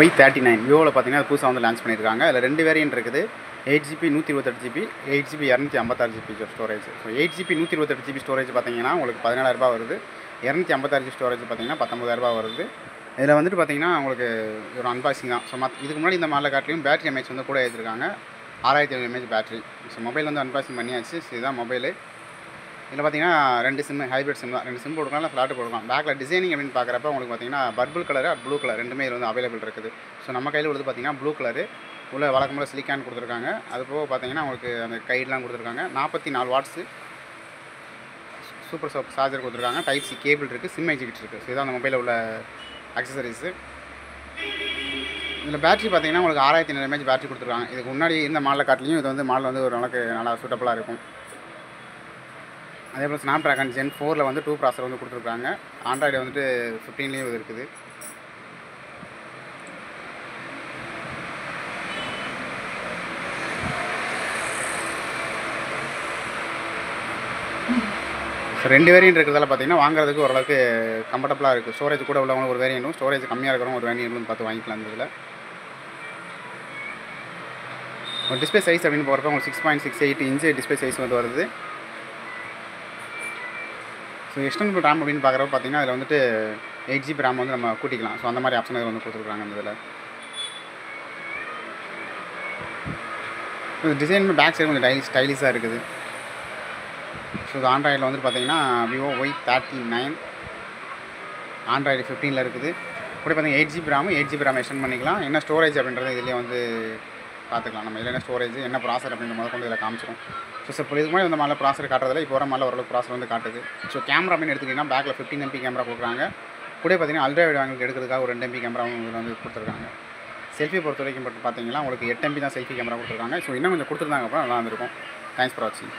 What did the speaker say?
Y39 விவோவில் பார்த்தீங்கன்னா அது புதுசாக வந்து லான்ச் பண்ணியிருக்காங்க. அதில் 2 வேரியன்ட் இருக்குது. 8GB 128GB, 8GB 256GB storage. So 8GB 128GB storage பார்த்தீங்கன்னா உங்களுக்கு 17,000 வருது. 256GB ஸ்டோரேஜ் பார்த்தீங்கன்னா 19,000 வருது. இதில் வந்துட்டு பார்த்தீங்கன்னா உங்களுக்கு ஒரு அன்பாக்சிங் தான். ஸோ இதுக்கு முன்னாடி இந்த மாடலை காட்டிலையும் பேட்டரி எம்ஏஹெச் வந்து கூட ஏற்றிருக்காங்க. 6500 mAh பேட்டரி. ஸோ மொபைல் வந்து அன்பாக்சிங் பண்ணியாச்சு. ஸோ இதுதான் மொபைலு. இதில் பார்த்தீங்கன்னா 2 சிம் ஹைப்ரிட் சிம் தான். 2 சிம் போட்டுக்கலாம், இல்லை ஃப்ளாட்டு போட்டுக்கலாம். பேக்கில் டிசைனிங் அப்படின்னு பார்க்குறப்ப உங்களுக்கு பார்த்தீங்கன்னா பர்பிள் கலரு, ப்ளூ கலர் ரெண்டுமே இதில் வந்து அவைலபிள் இருக்குது. ஸோ நம்ம கையில் உள்ளது பார்த்தீங்கன்னா ப்ளூ கலரு. உள்ள வழக்கம்போல சிலிக்கான் கொடுத்துருக்காங்க. அது போக பார்த்தீங்கன்னா உங்களுக்கு அந்த கைடெலாம் கொடுத்துருக்காங்க. 44 வாட்ஸு சூப்பர் சார்ஜர் கொடுத்துருக்காங்க. டைப் சி கேபிள் இருக்குது, சிம் எக்ஸிக்யூட் இருக்குது. ஸோ இதான் அந்த மொபைலில் உள்ள அக்சசரிஸு. இதில் பேட்டரி பார்த்தீங்கன்னா உங்களுக்கு 6500 mAh பேட்டரி கொடுத்துருக்காங்க. இதுக்கு முன்னாடி இந்த மாடலை காட்டிலையும் இது வந்து மாடல் வந்து ஒரு அளவுக்கு நல்லா சூட்டபுளாக இருக்கும். அதே போல் ஸ்னாப்ட்ராகன் Gen 4 வந்து 2 ப்ராசர் வந்து கொடுத்துருக்காங்க. ஆண்ட்ராய்டு வந்துட்டு 15லேயும் இது இருக்குது. ஸோ 2 வேரியன்ட் இருக்கிறதால பார்த்தீங்கன்னா வாங்குறதுக்கு ஓரளவுக்கு கம்ஃபர்டபுளாக இருக்குது. ஸ்டோரேஜ் கூட உள்ளவங்க ஒரு வேரியன்ட்டும், ஸ்டோரேஜ் கம்மியாக இருக்கிறவங்க ஒரு வேரியன்ட்டும் பார்த்து வாங்கிக்கலாம். இதில் ஒரு டிஸ்பிளே சைஸ் அப்படின்னு போகிறப்ப உங்களுக்கு 6.68 இன்ச்சு டிஸ்பிளே சைஸ் வந்து வருது. ஸோ எக்ஸ்டர்னல் ரேம் அப்படின்னு பார்க்குறப்ப பார்த்தீங்கன்னா அதில் வந்துட்டு 8GB ரேம் வந்து நம்ம கூட்டிக்கலாம். ஸோ அந்த மாதிரி ஆப்ஷன் வந்து கொடுத்துருக்காங்க இந்த இதில். டிசைன் பேக் சைடு கொஞ்சம் ஸ்டைலிஷாக இருக்குது. ஸோ இது ஆண்ட்ராய்டில் வந்துட்டு பார்த்தீங்கன்னா விவோ Y39 ஆண்ட்ராய்டு 15ல் இருக்குது. கூட பார்த்தீங்கன்னா 8GB ரேமும் 8GB ரேம் எக்ஸ்டெண்ட் பண்ணிக்கலாம். என்ன ஸ்டோரேஜ் அப்படின்றது இதிலே வந்து பார்த்துக்கலாம். நம்ம இதில் என்ன ஸ்டோரேஜ் என்ன ப்ராசர் அப்படின்ற மாதிரி கொண்டு இதில் காமிச்சிடும். ஸோ இப்போ இதுக்கு முன்னாடி இந்த மாதிரி ப்ராசர் காட்டுறதில்ல, இப்போ வர மாதிரி ஓரளவுக்கு ப்ராசர் வந்து காட்டுது. ஸோ கேமரா அப்படின்னு எடுத்துக்கிட்டிங்கன்னா பேக்கில் 15 MP கேமரா கொடுக்குறாங்க. கூட பார்த்தீங்கன்னா அல்ட்ரா வைட் ஆங்கிள் எடுக்கிறதுக்காக ஒரு 2 MP கேமராவும் இதில் வந்து கொடுத்துருக்காங்க. செல்ஃபி பொறுத்த வரைக்கும் பார்த்தீங்கன்னா உங்களுக்கு 8 MP தான் செல்ஃபி கேமரா கொடுத்துருக்காங்க. ஸோ இன்னும் கொஞ்சம் கொடுத்துருந்தாங்க அப்புறம் நல்லா இருந்திருக்கும். தேங்க்ஸ் ஃபார் வாட்சிங்.